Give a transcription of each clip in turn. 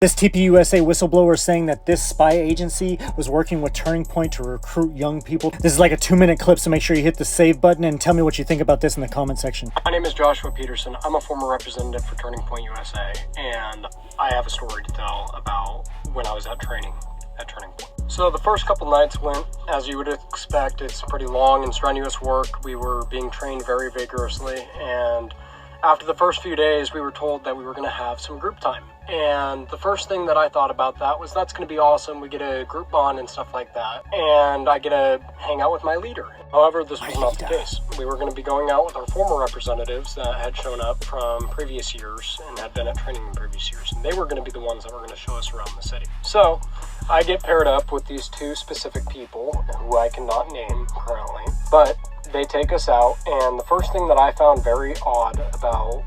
This TPUSA whistleblower is saying that this spy agency was working with Turning Point to recruit young people. This is like a 2-minute clip, so make sure you hit the save button and tell me what you think about this in the comment section. My name is Joshua Peterson. I'm a former representative for Turning Point USA, and I have a story to tell about when I was at training at Turning Point. So the first couple nights went as you would expect. It's pretty long and strenuous work. We were being trained very vigorously, and after the first few days, we were told that we were going to have some group time. And the first thing that I thought about that was that's going to be awesome. We get a group bond and stuff like that. And I get to hang out with my leader. However, this was not the case. We were going to be going out with our former representatives that had shown up from previous years and had been at training in previous years. And they were going to be the ones that were going to show us around the city. So I get paired up with these two specific people who I cannot name currently. But they take us out, and the first thing that I found very odd about,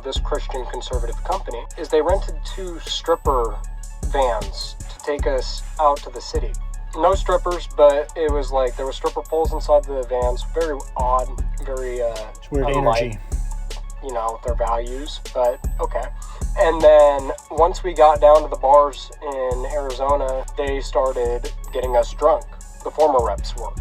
this Christian conservative company is they rented 2 stripper vans to take us out to the city. No strippers, but it was like there were stripper poles inside the vans. Very odd, very It's weird energy. Their values, but okay. And then once we got down to the bars in Arizona, they started getting us drunk. The former reps were.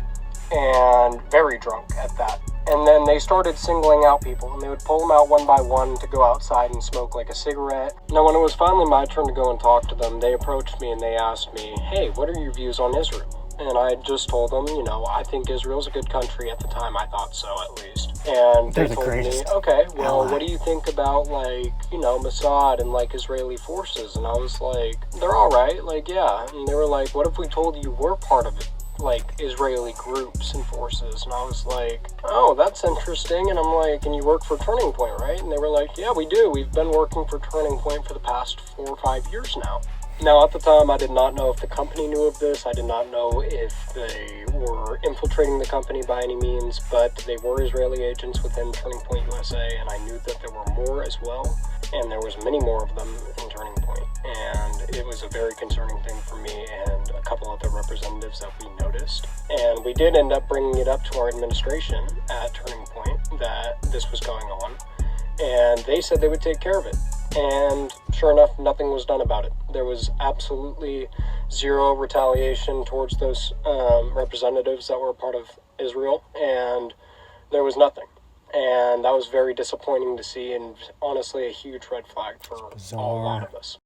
And very drunk at that. And then they started singling out people, and they would pull them out one by one to go outside and smoke like a cigarette. Now, when it was finally my turn to go and talk to them, they approached me and they asked me, hey, what are your views on Israel? And I just told them, I think Israel's a good country. At the time, I thought so, at least. And they told me, okay, well, what do you think about, Mossad and, Israeli forces? And I was like, they're all right, yeah. And they were like, what if we told you we're part of it? Israeli groups and forces? And I was like, oh, that's interesting. And I'm like, and you work for Turning Point, right? And they were like, yeah, we do. We've been working for Turning Point for the past 4 or 5 years now. Now, at the time, I did not know if the company knew of this. I did not know if they were infiltrating the company by any means, but they were Israeli agents within Turning Point USA, and I knew that there were more as well, and there was many more of them in Turning Point, and it was a very concerning thing for me and a couple other representatives that we noticed. And we did end up bringing it up to our administration at Turning Point that this was going on, and they said they would take care of it. And sure enough, nothing was done about it. There was absolutely zero retaliation towards those representatives that were a part of Israel, and there was nothing. And that was very disappointing to see, and honestly a huge red flag for a lot of us.